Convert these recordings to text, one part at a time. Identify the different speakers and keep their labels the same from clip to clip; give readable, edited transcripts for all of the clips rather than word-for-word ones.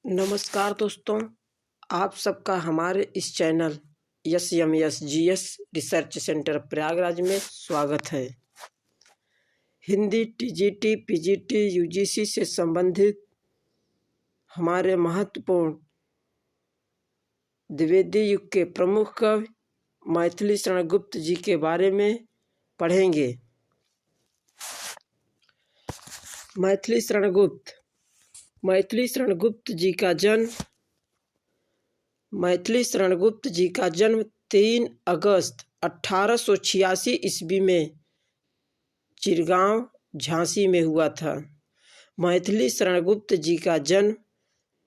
Speaker 1: नमस्कार दोस्तों, आप सबका हमारे इस channel SMSGS research centre Prayagraj में स्वागत है। हिंदी TGT PGT UGC से संबंधित हमारे महत्वपूर्ण द्विवेदी युग के प्रमुख कवि मैथिली शरण गुप्त जी के बारे में पढ़ेंगे। मैथिली शरण गुप्त मैथिली शरण गुप्त जी का जन्म 3 अगस्त 1886 ईस्वी में चिरगांव झांसी में हुआ था। मैथिली शरण गुप्त जी का जन्म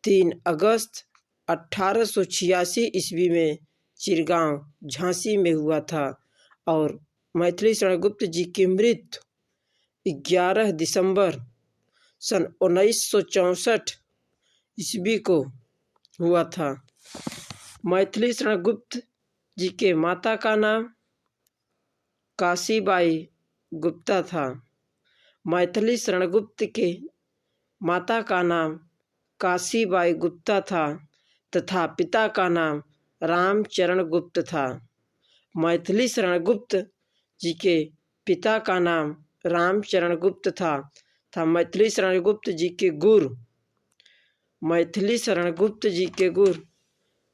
Speaker 1: 3 अगस्त 1886 ईस्वी में चिरगांव झांसी में हुआ था और मैथिली शरण गुप्त जी की मृत्यु 11 दिसंबर सन 1964 ईस्वी को हुआ था। मैथिली शरण गुप्त जी के माता का नाम काशीबाई गुप्ता था। मैथिली शरण गुप्त के माता का नाम काशीबाई गुप्ता था तथा पिता का नाम रामचरण गुप्त था। मैथिली शरण गुप्त जी के पिता का नाम रामचरण गुप्त था। मैथिली शरण गुप्त जी के गुरु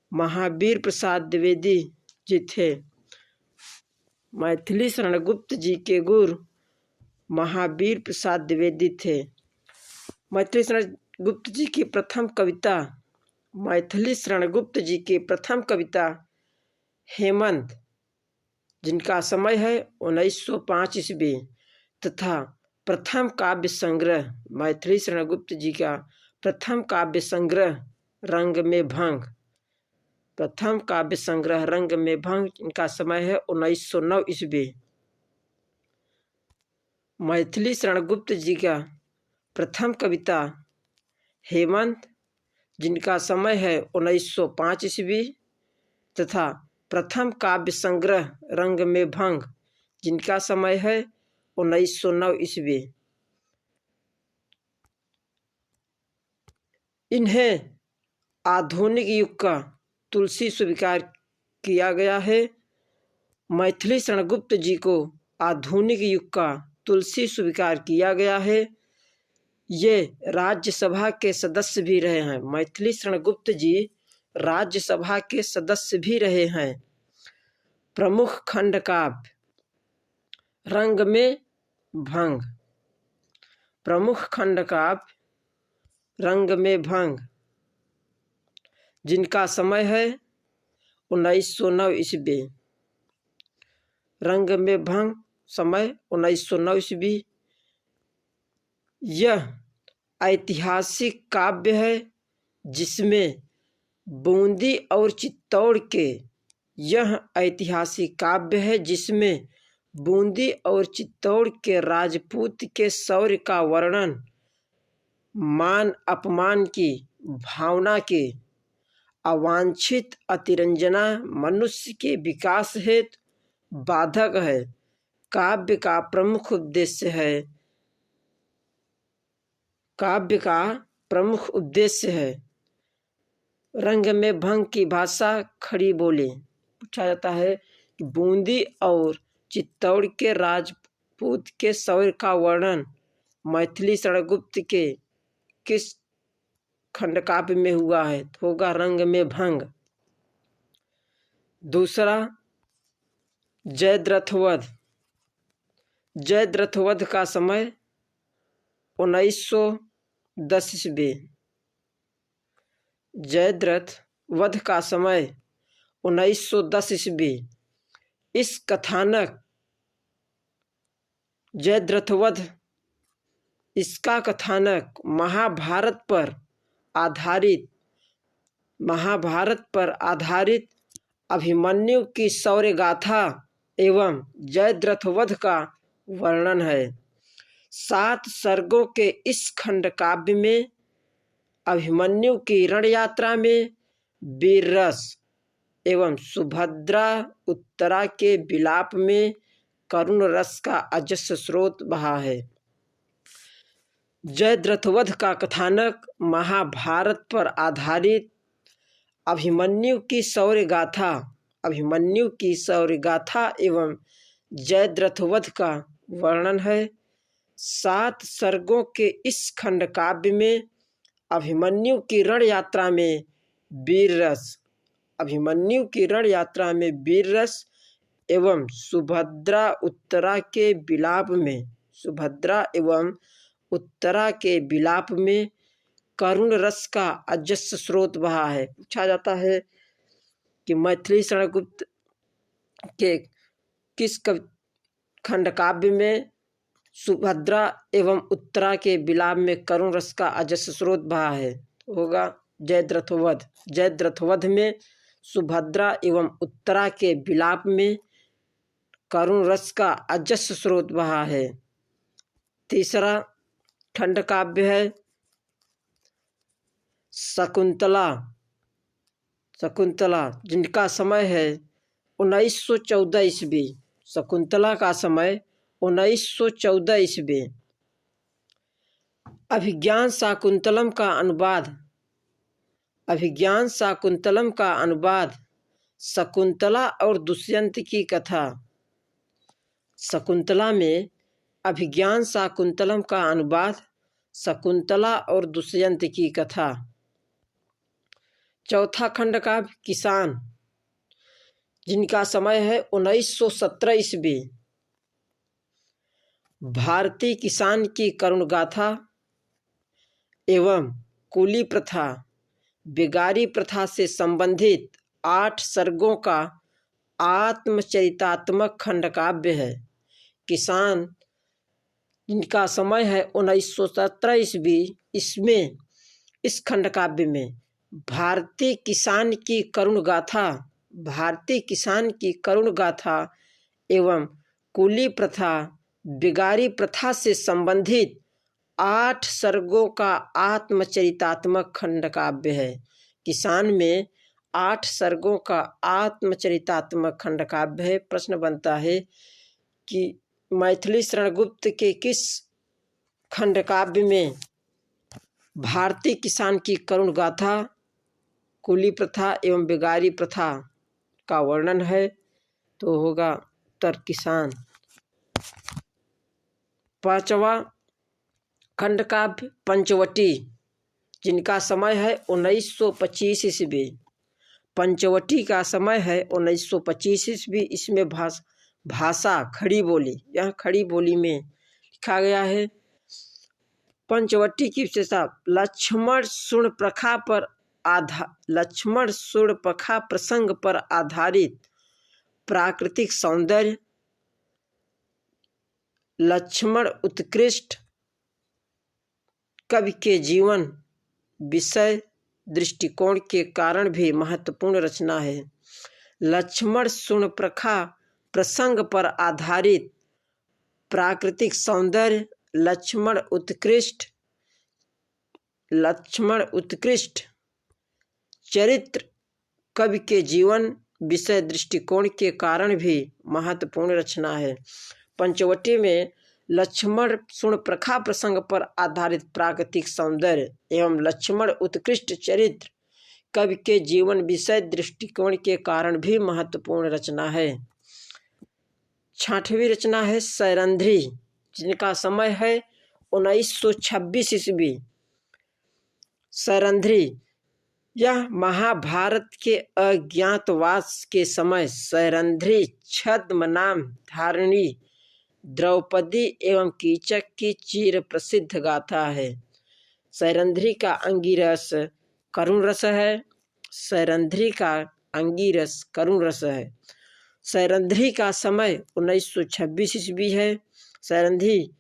Speaker 1: महावीर प्रसाद द्विवेदी जी थे। मैथिली शरण गुप्त जी के गुरु महावीर प्रसाद द्विवेदी थे। मैथिली शरण गुप्त जी की प्रथम कविता हेमंत, जिनका समय है 1905 ईस्वी, तथा प्रथम काव्य संग्रह मैथिली शरण गुप्त जी का प्रथम काव्य संग्रह रंग में भंग, इनका समय है 1909 ईस्वी। मैथिली शरण गुप्त जी का प्रथम कविता हेमंत, जिनका समय है 1905 ईस्वी, तथा प्रथम काव्य संग्रह रंग में भंग, जिनका समय है 1909 ईस्वी। इन्हें आधुनिक युग का तुलसी स्वीकार किया गया है। मैथिली शरण गुप्त जी को आधुनिक युग का तुलसी स्वीकार किया गया है। ये राज्यसभा के सदस्य भी रहे हैं। मैथिली शरण गुप्त जी राज्यसभा के सदस्य भी रहे हैं। प्रमुख खंड काव्य रंग में भंग, जिनका समय है 1909 ईस्वी। रंग में भंग समय 1909 ईस्वी। यह ऐतिहासिक काव्य है जिसमें बूंदी और चित्तौड़ के राजपूत के शौर्य का वर्णन, मान अपमान की भावना के अवांछित अतिरंजना मनुष्य के विकास हेतु बाधक है। काव्य का प्रमुख उद्देश्य है रंग में भंग की भाषा खड़ी बोली। पूछा जाता है कि बूंदी और चित्तौड़ के राजपूत के शौर्य का वर्णन मैथिली शरण गुप्त के किस खंड काव्य में हुआ है, तो होगा रंग में भंग। दूसरा, जयद्रथ वध का समय 1910 ईस्वी। जयद्रथ वध का समय 1910 ईस्वी। इस कथानक जयद्रथ वध, इसका कथानक महाभारत पर आधारित अभिमन्यु की शौर्य गाथा एवं जयद्रथ वध का वर्णन है। 7 सर्गों के इस खंड काव्य में अभिमन्यु की रण यात्रा में वीर रस एवं सुभद्रा उत्तरा के विलाप में करुण रस का अजस्र स्रोत बहा है। जयद्रथवध का कथानक महाभारत पर आधारित अभिमन्यु की शौर्य गाथा एवं जयद्रथवध का वर्णन है। 7 सर्गों के इस खंड काव्य में अभिमन्यु की रण यात्रा में वीर रस एवं सुभद्रा एवं उत्तरा के विलाप में करुण रस का अजस्र स्रोत बहा है। पूछा जाता है कि मैथिली शरण गुप्त के किस खंड काव्य में सुभद्रा एवं उत्तरा के विलाप में करुण रस का अजस्र स्रोत बहा है? होगा जयद्रथवध। जयद्रथवध में सुभद्रा एवं उत्तरा के विलाप में करुण रस का अजस्र स्रोत बहा है। तीसरा खंड काव्य है शकुंतला, जिनका समय है 1914 ईस्वी। शकुंतला का समय 1914 ईस्वी। अभिज्ञान शाकुंतलम का अनुवाद शकुंतला और दुष्यंत की कथा। शकुंतला में अभिज्ञान शाकुंतलम का अनुवाद शकुंतला और दुष्यंत की कथा। चौथा खंड काव्य किसान, जिनका समय है 1917 ईस्वी। भारतीय किसान की करुण गाथा एवं कुली प्रथा, बेगारी प्रथा से संबंधित 8 सर्गों का आत्मचरितात्मक खंड काव्य है। किसान, जिनका समय है 1917 ईस्वी। इसमें इस खंड काव्य में भारतीय किसान की करुण गाथा एवं कुली प्रथा, बेगारी प्रथा से संबंधित 8 सर्गों का आत्मचरितात्मक खंड काव्य है। किसान में 8 सर्गों का आत्मचरितात्मक खंड काव्य है। प्रश्न बनता है कि मैथिली शरण गुप्त के किस खंड काव्य में भारतीय किसान की करुण गाथा, कुली प्रथा एवं बेगारी प्रथा का वर्णन है? तो होगा उत्तर किसान। 5वां खंड काव्य पंचवटी, जिनका समय है 1925 ईस्वी। पंचवटी का समय है 1925 ईस्वी। इसमें भाषा खड़ी बोली, यह खड़ी बोली में लिखा गया है। पंचवटी की विशेषता लक्ष्मण शूर्पणखा प्रसंग पर आधारित प्राकृतिक सौंदर्य, लक्ष्मण उत्कृष्ट कवि के जीवन विषय दृष्टिकोण के कारण भी महत्वपूर्ण रचना है। लक्ष्मण शूर्पणखा प्रसंग पर आधारित प्राकृतिक सौंदर्य, लक्ष्मण उत्कृष्ट चरित्र, कवि के जीवन विषय दृष्टिकोण के कारण भी महत्वपूर्ण रचना है। पंचवटी में लक्ष्मण शूर्पणखा प्रसंग पर आधारित प्राकृतिक सौंदर्य एवं लक्ष्मण उत्कृष्ट चरित्र, कवि के जीवन विषय दृष्टिकोण के कारण भी महत्वपूर्ण रचना है। 6वीं रचना है सैरंध्री, जिनका समय है 1926 ईस्वी। सैरंध्री, यह महाभारत के अज्ञातवास के समय सैरंध्री छद्म नाम धारिणी द्रौपदी एवं कीचक की चिर प्रसिद्ध गाथा है। सैरंध्री का अंगिरस करुण रस है। सैरंध्री का समय 1926 ईस्वी है। सैरंध्री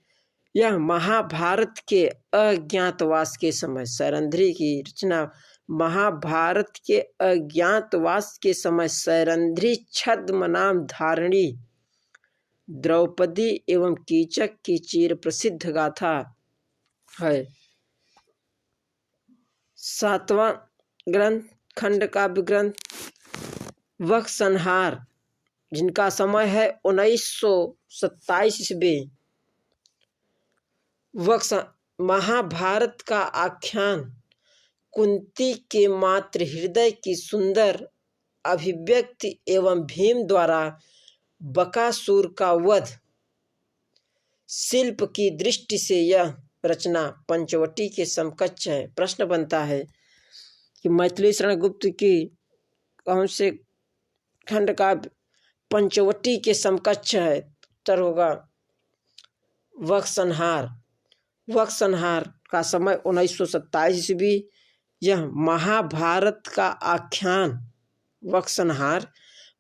Speaker 1: यह महाभारत के अज्ञातवास के समय, सैरंध्री की रचना महाभारत के अज्ञातवास के समय सैरंध्री छद्म नाम धारिणी द्रौपदी एवं कीचक की चिर प्रसिद्ध गाथा है। 7वां खंड काव्य ग्रंथ वक्षसंहार, जिनका समय है 1927 ईस्वी। महाभारत का आख्यान कुंती के मातृ हृदय की सुंदर अभिव्यक्ति एवं भीम द्वारा बकासुर का वध। शिल्प की दृष्टि से यह रचना पंचवटी के समकक्ष है। प्रश्न बनता है कि मैथिली शरण गुप्त की कौन से खंड काव्य पंचवटी के समकक्ष है? उत्तर होगा वक्संहार। वक्संहार का समय 1927 ईस्वी। यह महाभारत का आख्यान वक्संहार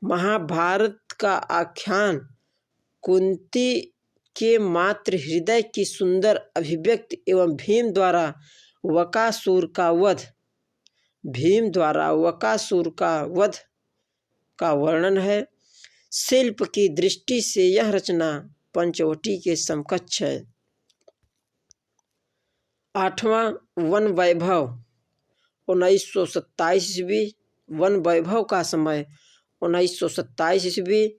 Speaker 1: महाभारत का आख्यान कुंती के मातृ हृदय की सुंदर अभिव्यक्ति एवं भीम द्वारा बकासुर का वध। भीम द्वारा बकासुर का वध का वर्णन है। शिल्प की दृष्टि से यह रचना पंचवटी के समकक्ष है। 8वां वन वैभव 1927 ईस्वी। वन वैभव का समय 1927 ईस्वी।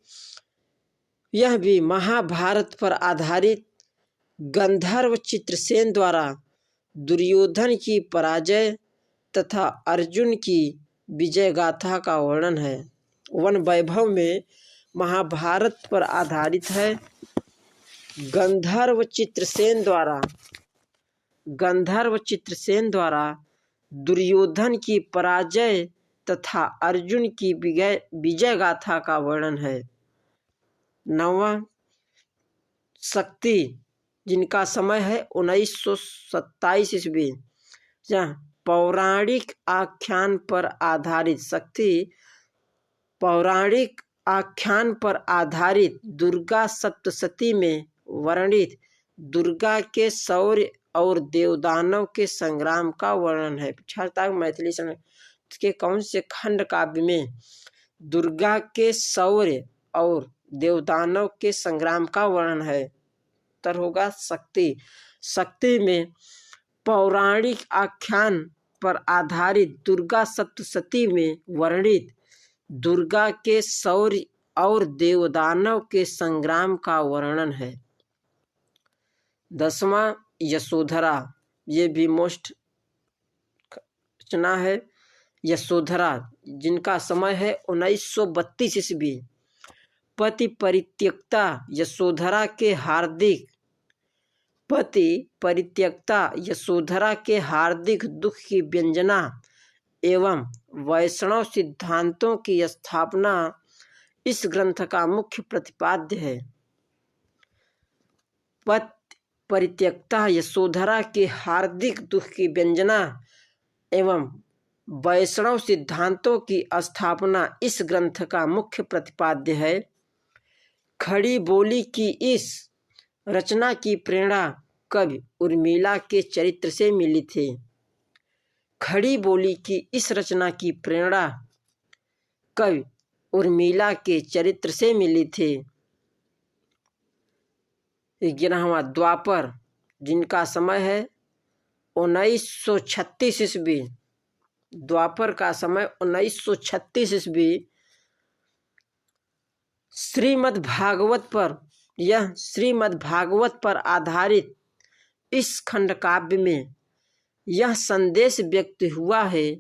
Speaker 1: यह भी महाभारत पर आधारित गंधर्व चित्रसेन द्वारा दुर्योधन की पराजय तथा अर्जुन की विजय गाथा का वर्णन है। वन वैभव में महाभारत पर आधारित है। गंधर्व चित्रसेन द्वारा दुर्योधन की पराजय तथा अर्जुन की विजय गाथा का वर्णन है। 9वां शक्ति, जिनका समय है 1927 ईस्वी। यह पौराणिक आख्यान पर आधारित शक्ति पौराणिक आख्यान पर आधारित दुर्गा सप्तशती में वर्णित दुर्गा के शौर्य और देवदानव के संग्राम का वर्णन है। छात्र मैथिली शरण के कौन से खंड काव्य में दुर्गा के शौर्य और देवदानव के संग्राम का वर्णन है? उत्तर होगा शक्ति। शक्ति में पौराणिक आख्यान पर आधारित दुर्गा सप्तशती में वर्णित दुर्गा के शौर्य और देवदानव के संग्राम का वर्णन है। 10वां यशोधरा, ये भी मोस्ट रचना है। यशोधरा, जिनका समय है 1932 ईस्वी। पति परित्यक्ता यशोधरा के हार्दिक दुख की व्यंजना एवं वैष्णव सिद्धांतों की स्थापना इस ग्रंथ का मुख्य प्रतिपाद्य है। पति परित्यक्ता यशोधरा के हार्दिक दुख की व्यंजना एवं वैष्णव सिद्धांतों की स्थापना इस ग्रंथ का मुख्य प्रतिपाद्य है। खड़ी बोली की इस रचना की प्रेरणा कवि उर्मिला के चरित्र से मिली थी। खड़ी बोली की इस रचना की प्रेरणा कवि उर्मिला के चरित्र से मिली थी। 11वां द्वापर, जिनका समय है 1936 ईस्वी। द्वापर का समय 1936 ईस्वी। श्रीमद् भागवत पर आधारित इस खंड काव्य में यह संदेश व्यक्त हुआ है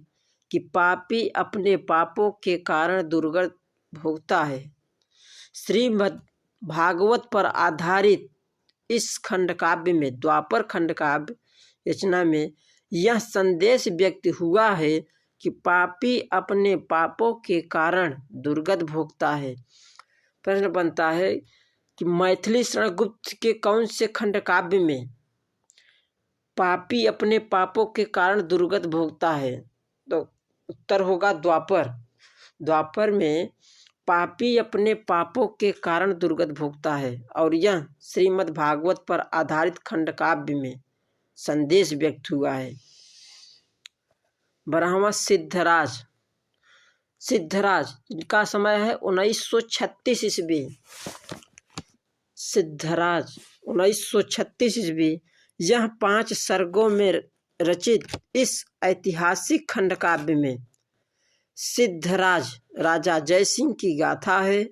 Speaker 1: कि पापी अपने पापों के कारण दुर्गत भोगता है। श्रीमद् भागवत पर आधारित इस खंड काव्य में द्वापर खंड काव्य रचना में यह संदेश व्यक्त हुआ है कि पापी अपने पापों के कारण दुर्गत भोगता है। प्रश्न बनता है कि मैथिली शरण गुप्त के कौन से खंड काव्य में पापी अपने पापों के कारण दुर्गत भोगता है? तो उत्तर होगा द्वापर। द्वापर में पापी अपने पापों के कारण दुर्गत भोगता है और यह श्रीमद् भागवत पर आधारित खंड काव्य में संदेश व्यक्त हुआ है। 12वां सिद्धराज, जिनका समय है 1936 ईस्वी। सिद्धराज 1936 ईस्वी। यह 5 सर्गों में रचित इस ऐतिहासिक खंड काव्य में सिद्धराज राजा जयसिंह की गाथा है।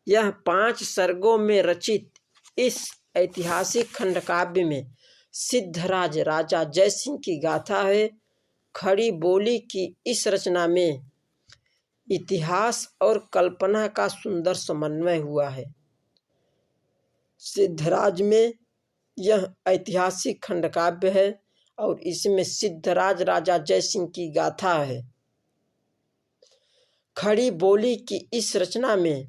Speaker 1: यह 5 सर्गों में रचित इस ऐतिहासिक खंड काव्य में सिद्धराज राजा जयसिंह की गाथा है। खड़ी बोली की इस रचना में इतिहास और कल्पना का सुंदर समन्वय हुआ है। सिद्धराज में यह ऐतिहासिक खंडकाव्य है और इसमें सिद्धराज राजा जयसिंह की गाथा है। खड़ी बोली की इस रचना में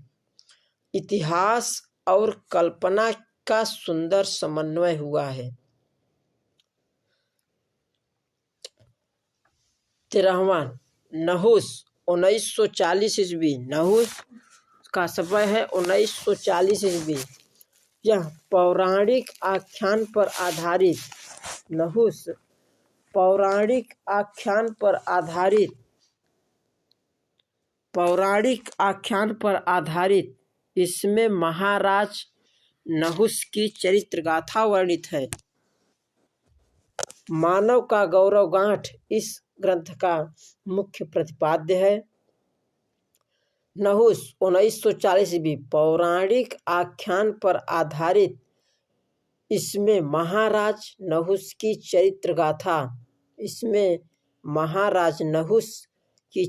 Speaker 1: इतिहास और कल्पना का सुंदर समन्वय हुआ है। 13वां नहुस 1940 ईस्वी। नहुस का समय है 1940 ईस्वी। यह पौराणिक आख्यान पर आधारित नहुस पौराणिक आख्यान पर आधारित इसमें महाराज नहुस की चरित्र गाथा वर्णित है। मानव का गौरव गांठ इस ग्रंथ का मुख्य प्रतिपाद्य है। नहुस 1940 ईस्वी पौराणिक आख्यान पर आधारित इसमें महाराज नहुस की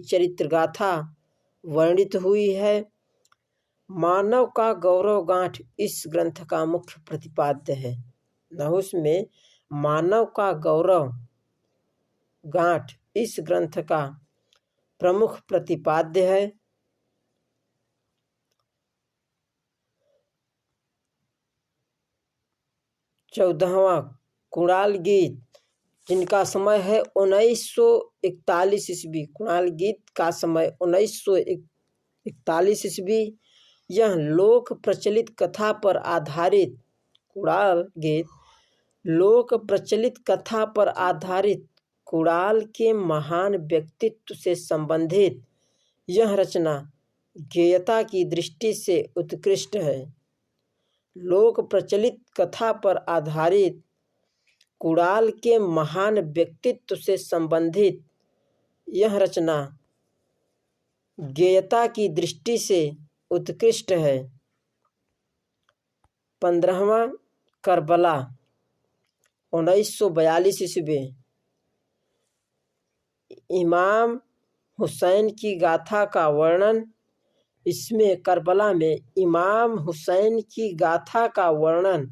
Speaker 1: चरित्र गाथा वर्णित हुई है। मानव का गौरव गांठ इस ग्रंथ का मुख्य प्रतिपाद्य है। नहुस में मानव का गौरव गांठ इस ग्रंथ का प्रमुख प्रतिपाद्य है। 14वां कुणाल गीत, जिनका समय है 1941 ईस्वी। कुणाल गीत का समय 1941 ईस्वी। यह लोक प्रचलित कथा पर आधारित कुणाल गीत लोक प्रचलित कथा पर आधारित कुणाल के महान व्यक्तित्व से संबंधित यह रचना गेयता की दृष्टि से उत्कृष्ट है। लोक प्रचलित कथा पर आधारित कुणाल के महान व्यक्तित्व से संबंधित यह रचना गेयता की दृष्टि से उत्कृष्ट है। 15वां करबला 1942 ईस्वी। इमाम हुसैन की गाथा का वर्णन। इसमें करबला में इमाम हुसैन की गाथा का वर्णन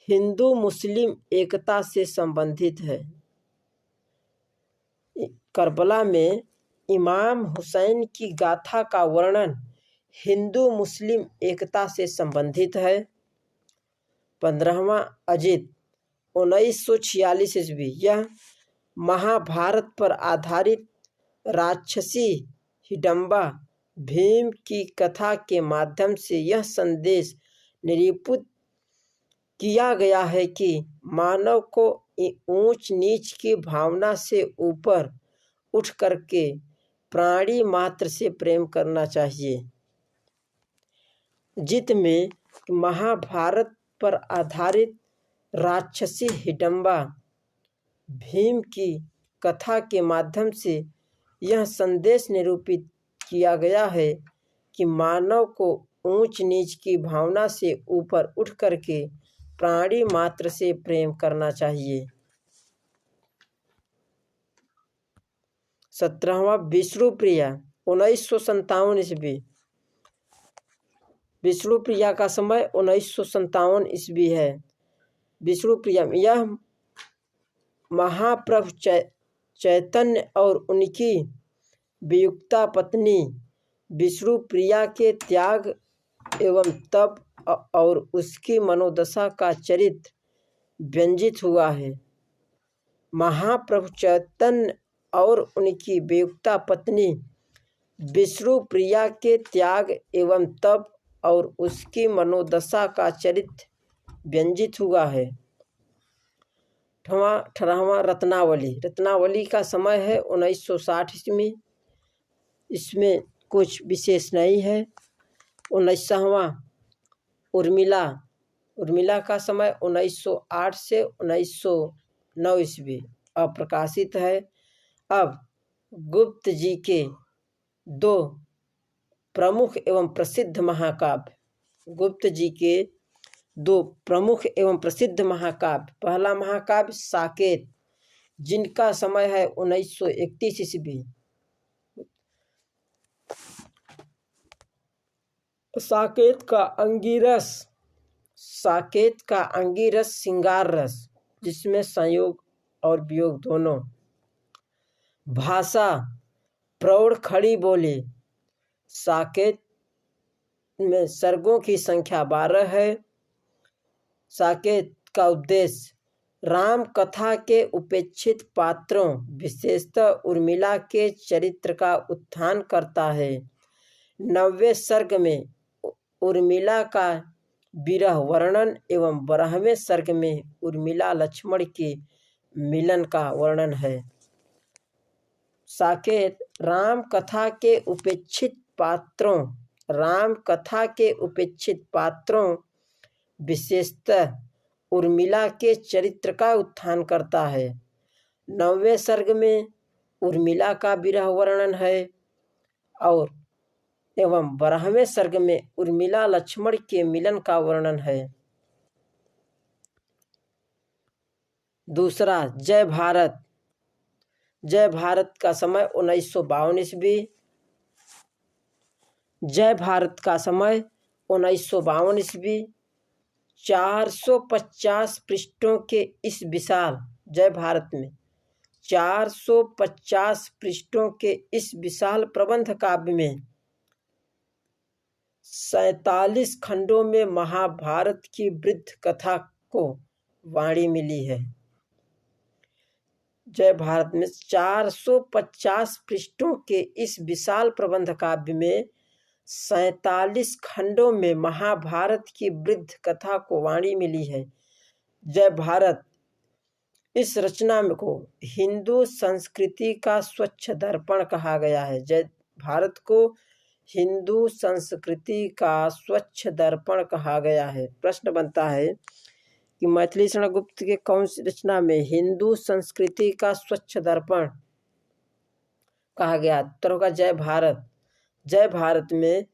Speaker 1: हिंदू मुस्लिम एकता से संबंधित है। करबला में इमाम हुसैन की गाथा का वर्णन हिंदू मुस्लिम एकता से संबंधित है। 15वां अजित 1946 ईस्वी। यह महाभारत पर आधारित राक्षसी हिडम्बा भीम की कथा के माध्यम से यह संदेश निरूपित किया गया है कि मानव को ऊंच नीच की भावना से ऊपर उठ करके प्राणी मात्र से प्रेम करना चाहिए। जित में महाभारत पर आधारित राक्षसी हिडम्बा भीम की कथा के माध्यम से यह संदेश निरूपित किया गया है कि मानव को ऊंच नीच की भावना से ऊपर उठ करके प्राणी मात्र से प्रेम करना चाहिए। 17वां विष्णुप्रिया 1957 ईस्वी। विष्णुप्रिया का समय 1957 ईस्वी है। विष्णुप्रिया यह महाप्रभु चैतन्य और उनकी वियुक्ता पत्नी विष्णुप्रिया के त्याग एवं तप और उसकी मनोदशा का चरित्र व्यंजित हुआ है। महाप्रभु चैतन्य और उनकी वियुक्ता पत्नी विष्णुप्रिया के त्याग एवं तप और उसकी मनोदशा का चरित्र व्यंजित हुआ है। 18वां रत्नावली का समय है 1960 ईस्वी। इसमें कुछ विशेष नहीं है। 19वां उर्मिला का समय 1908 से 1909 ईस्वी अप्रकाशित है। अब गुप्त जी के दो प्रमुख एवं प्रसिद्ध महाकाव्य। गुप्त जी के दो प्रमुख एवं प्रसिद्ध महाकाव्य। पहला महाकाव्य साकेत, जिनका समय है 1931 ईस्वी। साकेत का अंगिरस श्रृंगार रस, जिसमें संयोग और वियोग दोनों। भाषा प्रौढ़ खड़ी बोली। साकेत में सर्गों की संख्या 12 है। साकेत का उद्देश्य राम कथा के उपेक्षित पात्रों, विशेषतः उर्मिला के चरित्र का उत्थान करता है। 90वें सर्ग में उर्मिला का विरह वर्णन एवं 12वें सर्ग में उर्मिला लक्ष्मण के मिलन का वर्णन है। साकेत राम कथा के उपेक्षित पात्रों, विशेषतः उर्मिला के चरित्र का उत्थान करता है। 9वें सर्ग में उर्मिला का विरह वर्णन है और एवं 12वें सर्ग में उर्मिला लक्ष्मण के मिलन का वर्णन है। दूसरा जय भारत। जय भारत का समय 1952 ईस्वी। जय भारत का समय 1952 ईस्वी। 450 पृष्ठों के इस विशाल जय भारत में 450 पृष्ठों के इस विशाल प्रबंध काव्य में 47 खंडों में महाभारत की वृद्ध कथा को वाणी मिली है। जय भारत में 450 पृष्ठों के इस विशाल प्रबंध काव्य में 47 खंडों में महाभारत की वृद्ध कथा को वाणी मिली है। जय भारत इस रचना को हिंदू संस्कृति का स्वच्छ दर्पण कहा गया है। जय भारत को हिंदू संस्कृति का स्वच्छ दर्पण कहा गया है। प्रश्न बनता है कि मैथिली शरण गुप्त के कौन सी रचना में हिंदू संस्कृति का स्वच्छ दर्पण कहा गया? उत्तर होगा जय भारत। जय भारत में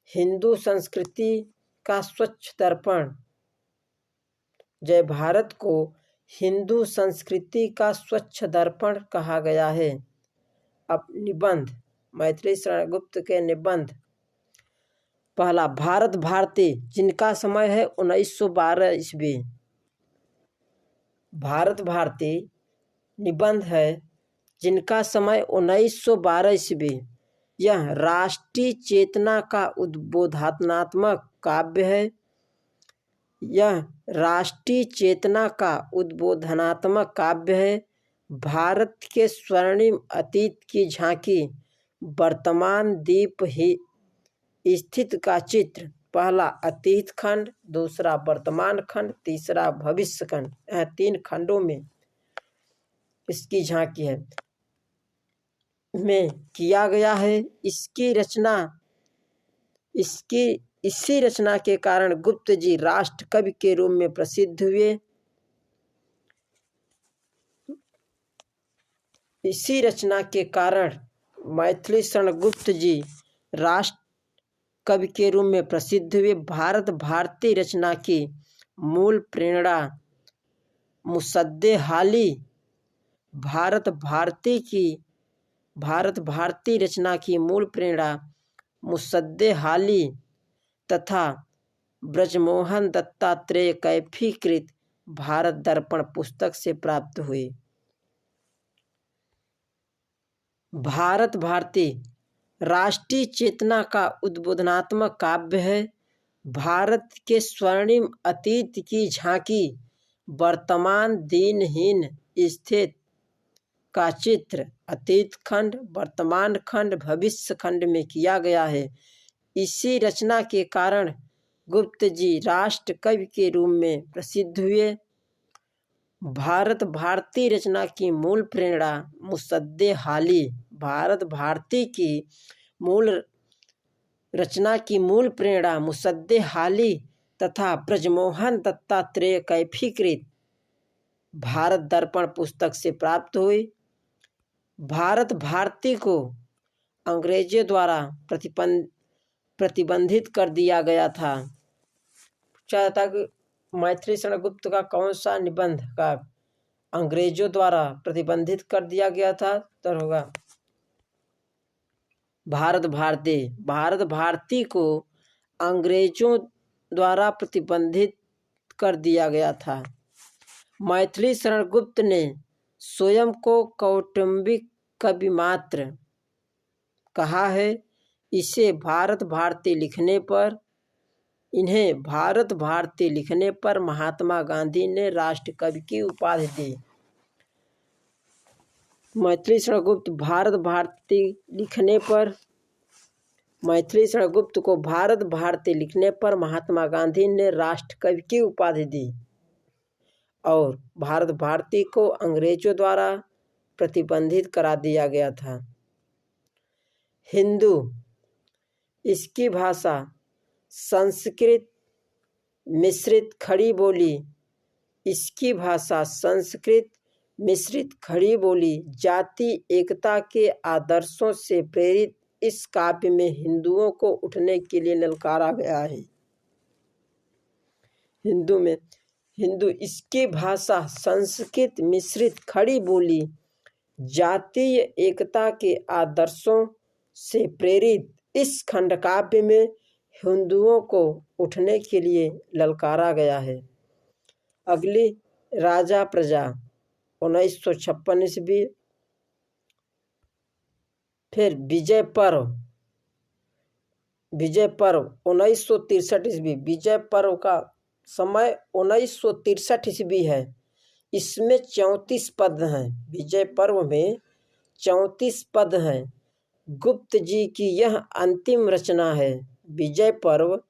Speaker 1: हिंदू संस्कृति का स्वच्छ दर्पण, जय भारत को हिंदू संस्कृति का स्वच्छ दर्पण कहा गया है। अब निबंध, मैथिली शरण गुप्त के निबंध। पहला भारत भारती, जिनका समय है 1912 ईस्वी। भारत भारती निबंध है जिनका समय 1912 ईस्वी। यह राष्ट्रीय चेतना का उद्बोधनात्मक काव्य है। यह राष्ट्रीय चेतना का उद्बोधनात्मक काव्य है। भारत के स्वर्णिम अतीत की झांकी, वर्तमान दीप ही स्थित का चित्र। पहला अतीत खंड, दूसरा वर्तमान खंड, तीसरा भविष्य खंड। यह 3 खंडों में इसकी झांकी है में किया गया है। इसी रचना के कारण गुप्त जी राष्ट्र कवि के रूप में प्रसिद्ध हुए। इसी रचना के कारण मैथिली शरण गुप्त जी राष्ट्र कवि के रूप में प्रसिद्ध हुए। भारत भारती रचना की मूल प्रेरणा मुसद्देहाली। भारत भारती रचना की मूल प्रेरणा मुसद्देहाली तथा ब्रजमोहन दत्तात्रेय कैफीकृत भारत दर्पण पुस्तक से प्राप्त हुई। भारत भारती राष्ट्रीय चेतना का उद्बोधनात्मक काव्य है। भारत के स्वर्णिम अतीत की झांकी, वर्तमान दिनहीन स्थिति का चित्र अतीत खंड, वर्तमान खंड, भविष्य खंड में किया गया है। इसी रचना के कारण गुप्त जी राष्ट्र कवि के रूप में प्रसिद्ध हुए। भारत भारती रचना की मूल प्रेरणा मुसद्देहाली। भारत भारती की रचना की मूल प्रेरणा मुसद्देहाली तथा ब्रजमोहन दत्तात्रेय कैफीकृत भारत दर्पण पुस्तक से प्राप्त हुई। भारत भारती को अंग्रेजों द्वारा प्रतिबंधित कर दिया गया था। पूछा जाता कि मैथिली शरण गुप्त का कौन सा निबंध का अंग्रेजों द्वारा प्रतिबंधित कर दिया गया था? तो होगा भारत भारती। भारत भारती को अंग्रेजों द्वारा प्रतिबंधित कर दिया गया था। मैथिली शरण गुप्त ने स्वयं को कौटुंबिक कवि मात्र कहा है। इन्हें भारत भारती लिखने पर महात्मा गांधी ने राष्ट्रकवि की उपाधि दी। मैथिली शरण गुप्त को भारत भारती लिखने पर महात्मा गांधी ने राष्ट्रकवि की उपाधि दी और भारत भारती को अंग्रेजों द्वारा प्रतिबंधित करा दिया गया था। हिंदू, इसकी भाषा संस्कृत मिश्रित खड़ी बोली जाति एकता के आदर्शों से प्रेरित इस काव्य में हिंदुओं को उठने के लिए ललकारा गया है। हिंदू, इसकी भाषा संस्कृत मिश्रित खड़ी बोली जातीय एकता के आदर्शों से प्रेरित इस खंडकाव्य में हिंदुओं को उठने के लिए ललकारा गया है। अगली राजा प्रजा 1956 ईस्वी। फिर विजय पर्व 1963 ईस्वी। विजय पर्व का समय 1963 ईस्वी है। इसमें 34 पद हैं। विजय पर्व में 34 पद हैं। गुप्त जी की यह अंतिम रचना है। विजय पर्व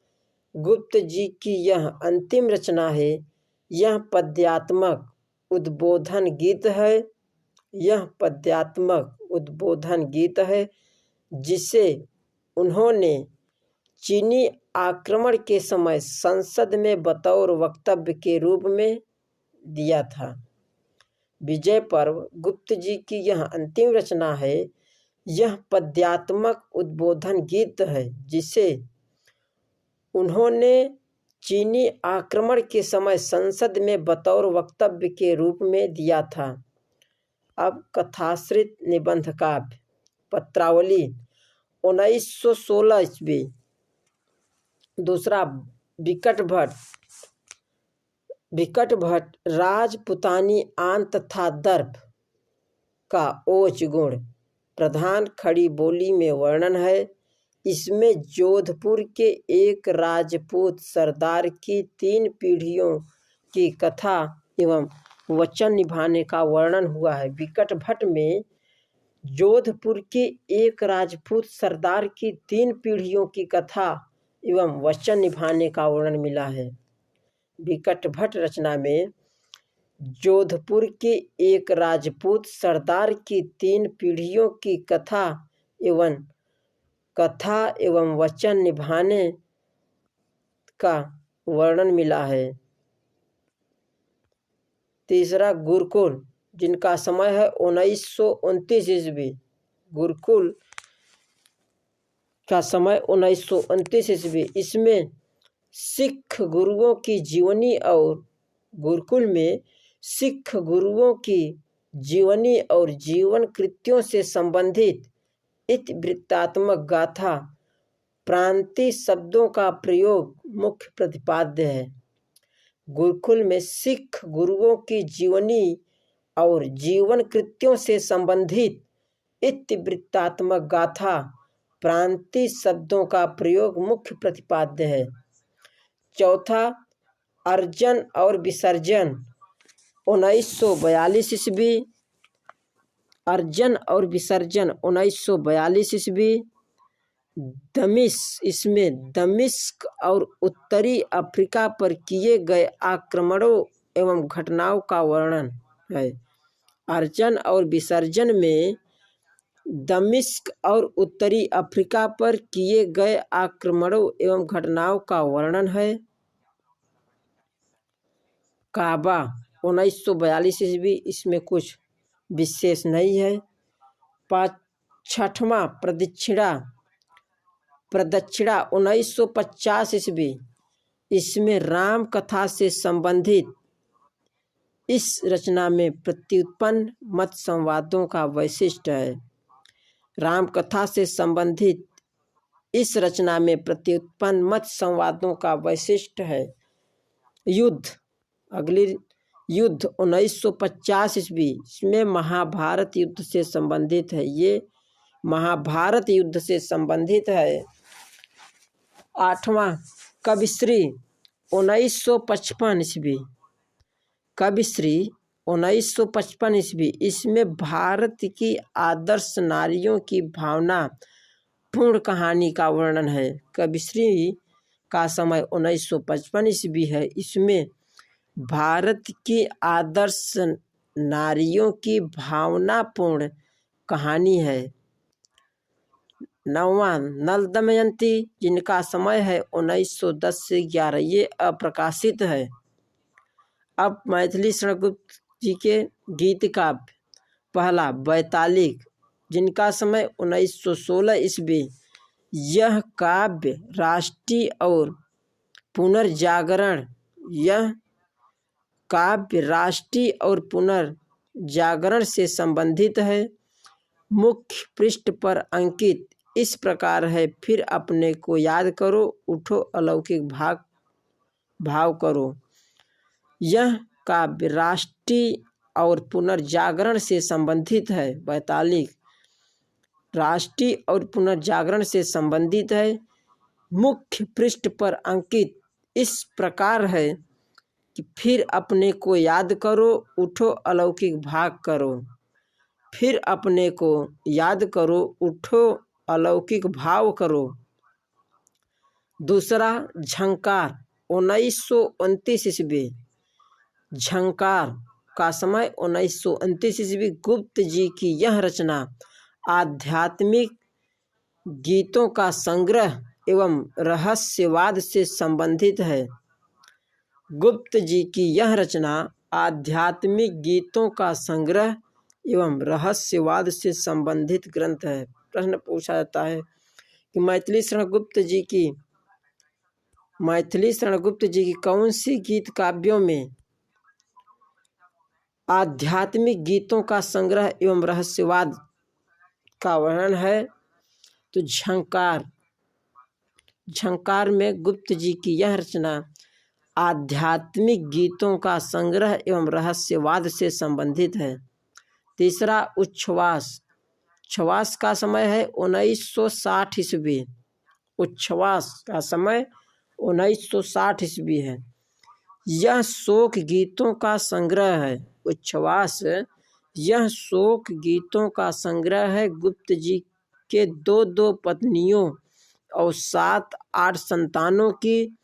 Speaker 1: गुप्त जी की यह अंतिम रचना है। यह पद्यात्मक उद्बोधन गीत है जिसे उन्होंने चीनी आक्रमण के समय संसद में बतौर वक्तव्य के रूप में दिया था। विजय पर्व गुप्त जी की यह अंतिम रचना है। यह पद्यात्मक उद्बोधन गीत है जिसे उन्होंने चीनी आक्रमण के समय संसद में बतौर वक्तव्य के रूप में दिया था। अब कथाश्रित निबंध काव्य पत्रावली 1916 ईस्वी। दूसरा विकट भट्ट राजपुतानी आन तथा दर्प का ओज गुण प्रधान खड़ी बोली में वर्णन है। इसमें जोधपुर के एक राजपूत सरदार की 3 पीढ़ियों की कथा एवं वचन निभाने का वर्णन हुआ है। विकट भट्ट में जोधपुर के एक राजपूत सरदार की 3 पीढ़ियों की कथा एवं वचन निभाने का वर्णन मिला है। विकट भट्ट रचना में जोधपुर के एक राजपूत सरदार की 3 पीढ़ियों की कथा एवं वचन निभाने का वर्णन मिला है। तीसरा गुरुकुल, जिनका समय है 1929 ईस्वी। गुरुकुल का समय 1929 ईस्वी। इसमें सिख गुरुओं की जीवनी और गुरुकुल में सिख गुरुओं की जीवनी और जीवन कृत्यों से संबंधित इतिवृत्तात्मक गाथा प्रांतीय शब्दों का प्रयोग मुख्य प्रतिपाद्य है। गुरुकुल में सिख गुरुओं की जीवनी और जीवन कृत्यों से संबंधित इतिवृत्तात्मक गाथा प्रांतीय शब्दों का प्रयोग मुख्य प्रतिपाद्य है। चौथा अर्जन और विसर्जन 1942 ईस्वी। अर्जन और विसर्जन 1942 ईस्वी। इसमें दमिश्क और उत्तरी अफ्रीका पर किए गए आक्रमणों एवं घटनाओं का वर्णन है। अर्जन और विसर्जन में दमिश्क और उत्तरी अफ्रीका पर किए गए आक्रमणों एवं घटनाओं का वर्णन है। काबा 1942 ईस्वी। इसमें कुछ विशेष नहीं है। छठवां प्रदक्षिणा 1950 ईस्वी। इसमें राम कथा से संबंधित इस रचना में प्रत्युत्पन्न मत संवादों का वैशिष्ट्य है। राम कथा से संबंधित इस रचना में प्रत्युत्पन्न मत संवादों का वैशिष्ट्य है। युद्ध, अगली युद्ध 1950 ईस्वी, इसमें महाभारत युद्ध से संबंधित है। ये महाभारत युद्ध से संबंधित है। 8वां कविश्री 1955 ईस्वी, कविश्री 1955 ईस्वी, इसमें भारत की आदर्श नारियों की भावना पूर्ण कहानी का वर्णन है। कविश्री का समय 1955 ईस्वी है। इसमें भारत की आदर्श नारियों की भावनापूर्ण कहानी है। 9वां नल दमयंती, जिनका समय है 1910 से 11, ये अप्रकाशित है। अब मैथिली शरण गुप्त जी के गीत काव्य, पहला वैतालिक, जिनका समय 1916 ईस्वी, यह काव्य राष्ट्रीय और पुनर्जागरण से संबंधित है। मुख्य पृष्ठ पर अंकित इस प्रकार है, फिर अपने को याद करो, उठो अलौकिक भाव करो। यह काव्य राष्ट्रीय और पुनर्जागरण से संबंधित है। वैतालिक राष्ट्रीय और पुनर्जागरण से संबंधित है। मुख्य पृष्ठ पर अंकित इस प्रकार है कि फिर अपने को याद करो, उठो अलौकिक भाग करो। फिर अपने को याद करो, उठो अलौकिक भाव करो। दूसरा झंकार 1929 ईस्वी, झंकार का समय 1929 ईस्वी, गुप्त जी की यह रचना आध्यात्मिक गीतों का संग्रह एवं रहस्यवाद से संबंधित है। गुप्त जी की यह रचना आध्यात्मिक गीतों का संग्रह एवं रहस्यवाद से संबंधित ग्रंथ है। प्रश्न पूछा जाता है कि मैथिली शरण गुप्त जी की कौन सी गीत काव्यों में आध्यात्मिक गीतों का संग्रह एवं रहस्यवाद का वर्णन है। तो झंकार में गुप्त जी की यह रचना आध्यात्मिक गीतों का संग्रह एवं रहस्यवाद से संबंधित है। तीसरा उच्छ्वास का समय है 1960 ईस्वी, उच्छ्वास का समय 1960 ईस्वी है। यह शोक गीतों का संग्रह है। उच्छ्वास यह शोक गीतों का संग्रह है। गुप्त जी के 2 पत्नियों और 7-8 संतानों की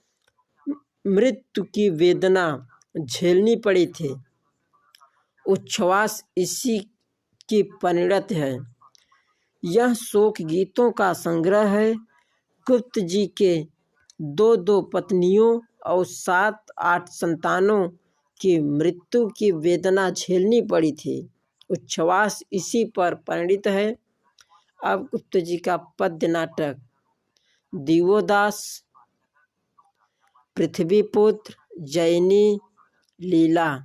Speaker 1: मृत्यु की वेदना झेलनी पड़ी थी। उच्छ्वास इसी की परिणत है। यह शोक गीतों का संग्रह है। गुप्त जी के 2 पत्नियों और 7-8 संतानों की मृत्यु की वेदना झेलनी पड़ी थी। उच्छ्वास इसी पर परिणित है। अब गुप्त जी का पद्य नाटक दिवोदास, पृथ्वीपुत्र, जैनी लीला,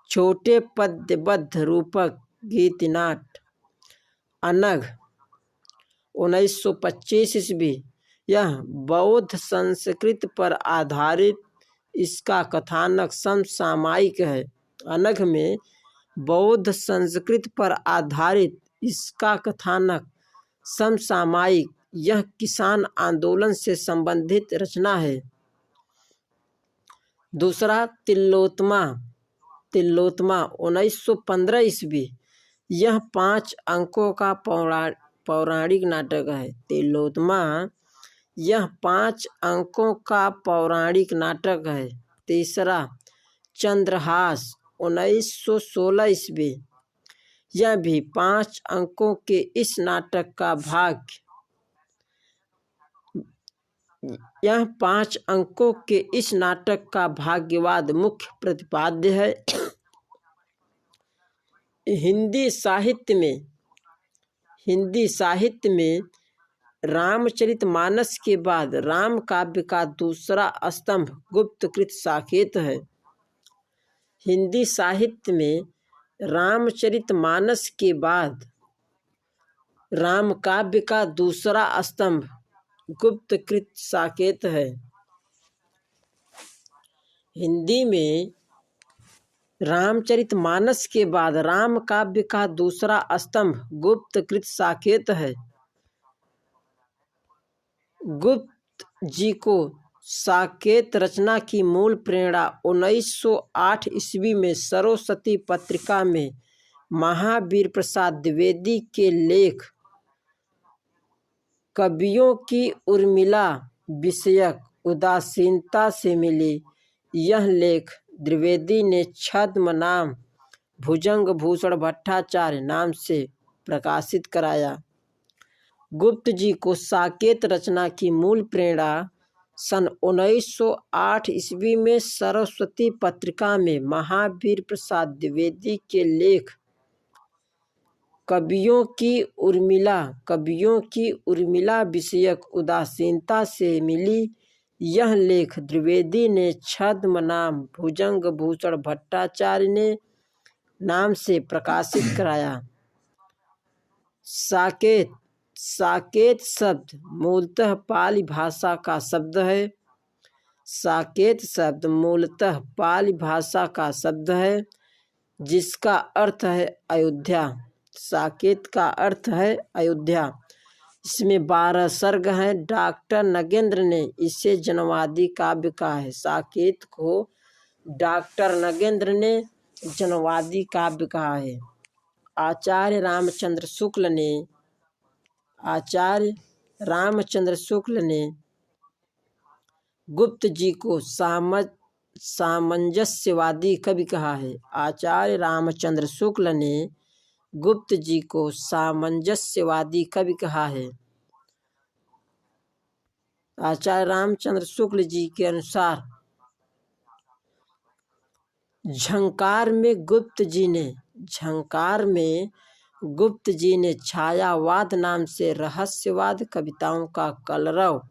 Speaker 1: छोटे पद्यबद्ध रूपक गीतनाट, अनघ 1925 ईस्वी, यह बौद्ध संस्कृत पर आधारित इसका कथानक समसामयिक है। अनघ में बौद्ध संस्कृत पर आधारित इसका कथानक समसामयिक, यह किसान आंदोलन से संबंधित रचना है। दूसरा तिलोत्तमा 1915 ईस्वी, यह 5 अंकों का पौराणिक नाटक है। तिलोत्तमा यह 5 अंकों का पौराणिक नाटक है। तीसरा चंद्रहास 1916 ईस्वी, यह भी 5 अंकों के इस नाटक का भाग्यवाद मुख्य प्रतिपाद्य है। हिंदी साहित्य में रामचरितमानस के बाद राम काव्य का दूसरा स्तंभ गुप्तकृत साकेत है। हिंदी साहित्य में रामचरितमानस के बाद राम काव्य का दूसरा स्तंभ गुप्तकृत साकेत है। हिंदी में रामचरितमानस के बाद राम काव्य का दूसरा स्तंभ गुप्तकृत साकेत है। गुप्त जी को साकेत रचना की मूल प्रेरणा 1908 ईस्वी में सरस्वती पत्रिका में महावीर प्रसाद द्विवेदी के लेख कवियों की उर्मिला विषयक उदासीनता से मिली। यह लेख द्विवेदी ने छद्म नाम भुजंग भूषण भट्टाचार्य नाम से प्रकाशित कराया। गुप्त जी को साकेत रचना की मूल प्रेरणा सन 1908 ईस्वी में सरस्वती पत्रिका में महावीर प्रसाद द्विवेदी के लेख कवियों की उर्मिला विषयक उदासीनता से मिली। यह लेख द्विवेदी ने छद्म नाम भुजंग भूषण भट्टाचार्य ने नाम से प्रकाशित कराया। साकेत शब्द मूलतः पाली भाषा का शब्द है। साकेत शब्द मूलतः पाली भाषा का शब्द है जिसका अर्थ है अयोध्या। साकेत का अर्थ है अयोध्या। इसमें 12 सर्ग हैं। डॉक्टर नगेंद्र ने इसे जनवादी काव्य कहा है। साकेत को डॉक्टर नगेंद्र ने जनवादी काव्य कहा है। आचार्य रामचंद्र शुक्ल ने गुप्त जी को सामंजस्यवादी कवि कहा है। आचार्य रामचंद्र शुक्ल ने गुप्त जी को सामंजस्यवादी कवि कहा है। आचार्य रामचंद्र शुक्ल जी के अनुसार झंकार में गुप्त जी ने छायावाद नाम से रहस्यवाद कविताओं का कलरव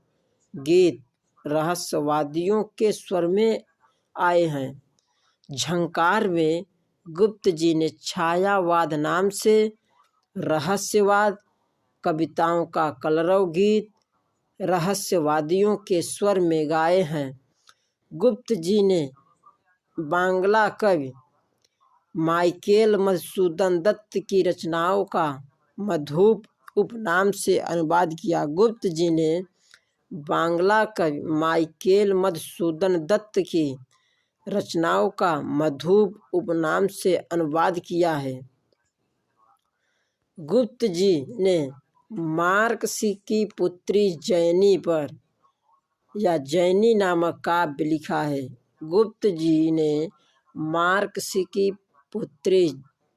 Speaker 1: गीत रहस्यवादियों के स्वर में आए हैं। झंकार में गुप्त जी ने छायावाद नाम से रहस्यवाद कविताओं का कलरव गीत रहस्यवादियों के स्वर में गाए हैं। गुप्त जी ने बांग्ला कवि माइकेल मधुसूदन दत्त की रचनाओं का मधुप उपनाम से अनुवाद किया। गुप्त जी ने बांग्ला कवि माइकेल मधुसूदन दत्त की रचनाओं का मधुप उपनाम से अनुवाद किया है। गुप्त जी ने मार्कसी की पुत्री जैनी पर या जैनी नामक काव्य लिखा है। गुप्त जी ने मार्कसी की पुत्री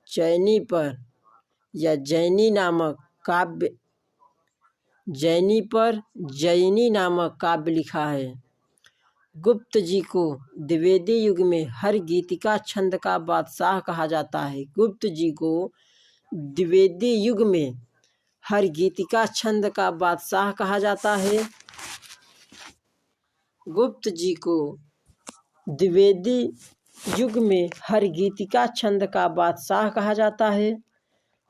Speaker 1: जैनी पर या जैनी नामक काव्य लिखा है। गुप्त जी को द्विवेदी युग में हर गीतिका छंद का बादशाह कहा जाता है। गुप्त जी को द्विवेदी युग में हर गीतिका छंद का बादशाह कहा जाता है। गुप्त जी को द्विवेदी युग में हर गीतिका छंद का बादशाह कहा जाता है।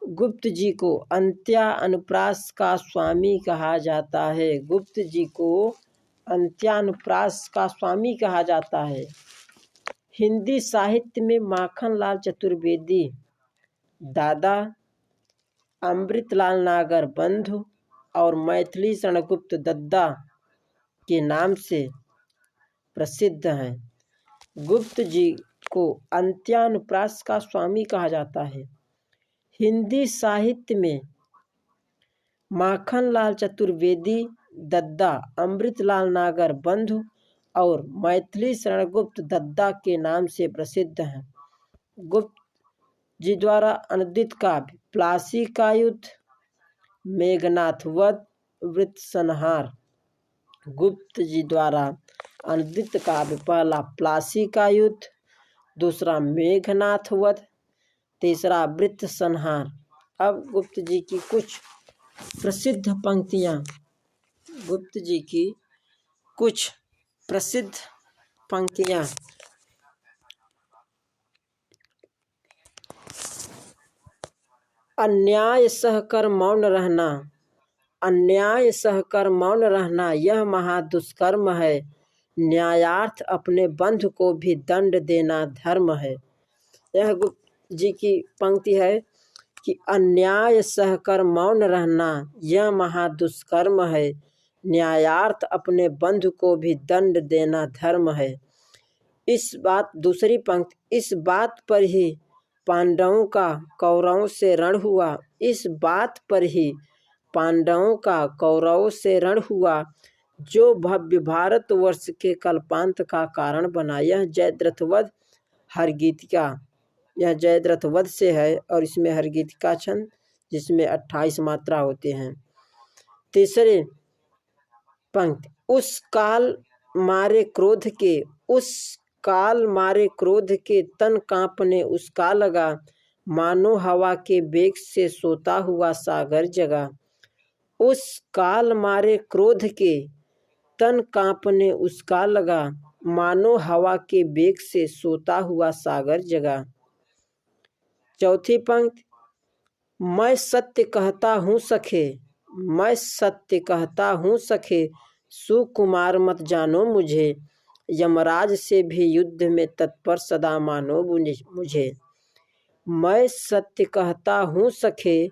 Speaker 1: गुप्त जी को अंत्या अनुप्रास का स्वामी कहा जाता है। गुप्त जी को अंत्यानुप्रास का स्वामी कहा जाता है। हिंदी साहित्य में माखनलाल चतुर्वेदी दादा, अमृतलाल नागर बंधु और मैथिली शरणगुप्त दद्दा के नाम से प्रसिद्ध हैं। गुप्त जी को अंत्यानुप्रास का स्वामी कहा जाता है। हिंदी साहित्य में माखनलाल चतुर्वेदी दद्दा, अमृतलाल नागर बंधु और मैथिली शरणगुप्त दद्दा के नाम से प्रसिद्ध हैं। गुप्त जी द्वारा अनुदित काव्य प्लासी का युद्ध, मेघनाथ वध, वृत्रसंहार। गुप्त जी द्वारा अनुदित काव्य पहला प्लासी का युद्ध, दूसरा मेघनाथ वध, तीसरा वृत्रसंहार। अब गुप्त जी की कुछ प्रसिद्ध पंक्तियाँ गुप्त जी की कुछ प्रसिद्ध पंक्तियाँ। अन्याय सहकर मौन रहना, अन्याय सहकर मौन रहना यह महादुष्कर्म है। न्यायार्थ अपने बंधु को भी दंड देना धर्म है। यह गुप्त जी की पंक्ति है कि अन्याय सहकर मौन रहना यह महादुष्कर्म है। न्यायार्थ अपने बंधु को भी दंड देना धर्म है। दूसरी पंक्ति, इस बात पर ही पांडवों का कौरवों से रण हुआ, इस बात पर ही पांडवों का कौरवों से रण हुआ, जो भव्य भारतवर्ष के कल्पांत का कारण बना। यह जयद्रथवध हरगीतिका, यह जयद्रथवध से है और इसमें हरगीतिका छंद जिसमें 28 मात्रा होते हैं। तीसरे पंक्ति, उस काल मारे क्रोध के, उस काल मारे क्रोध के तन कांपने उसका लगा, मानो हवा के बेग से सोता हुआ सागर जगा। उस काल मारे क्रोध के तन कांपने उसका लगा, मानो हवा के बेग से सोता हुआ सागर जगा। चौथी पंक्ति, मैं सत्य कहता हूँ सखे, मैं सत्य कहता हूँ सखे, सुकुमार मत जानो मुझे, यमराज से भी युद्ध में तत्पर सदा मानो मुझे। मैं सत्य कहता हूँ सखे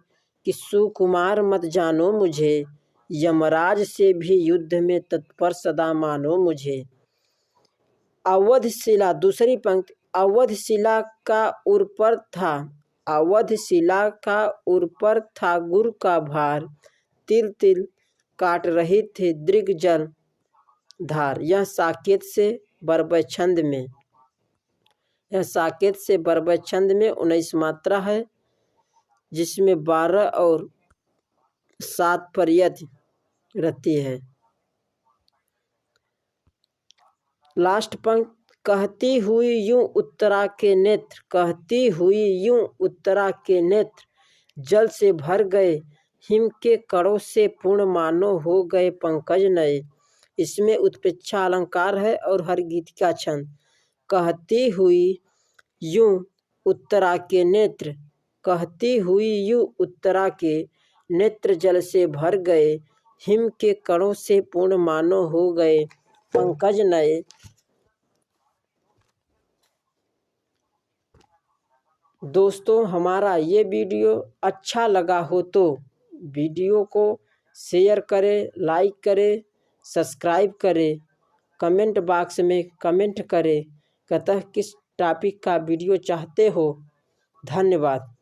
Speaker 1: कि सुकुमार मत जानो मुझे, यमराज से भी युद्ध में तत्पर सदा मानो मुझे। अवधशिला, दूसरी पंक्ति, अवधशिला का उर पर था, अवधशिला का उर पर था गुरु का भार, तिल तिल काट रही थी दृग जल धार। यह साकेत से बरबय छंद में, यह साकेत से बरबय छंद में 19 मात्रा है, जिसमें 12 और 7 पर यति रहती है। लास्ट पंक्ति, कहती हुई यूं उत्तरा के नेत्र, कहती हुई यूं उत्तरा के नेत्र, जल से भर गए हिम के कणों से पूर्ण मानो हो गए पंकज नए। इसमें उत्प्रेक्षा अलंकार है और हरगीतिका छंद। कहती हुई यूं उत्तरा के नेत्र, कहती हुई यूं उत्तरा के नेत्र, जल से भर गए हिम के कणों से पूर्ण मानो हो गए पंकज नए। दोस्तों, हमारा ये वीडियो अच्छा लगा हो तो वीडियो को शेयर करें, लाइक करें, सब्सक्राइब करें, कमेंट बॉक्स में कमेंट करें, किस टॉपिक का वीडियो चाहते हो। धन्यवाद।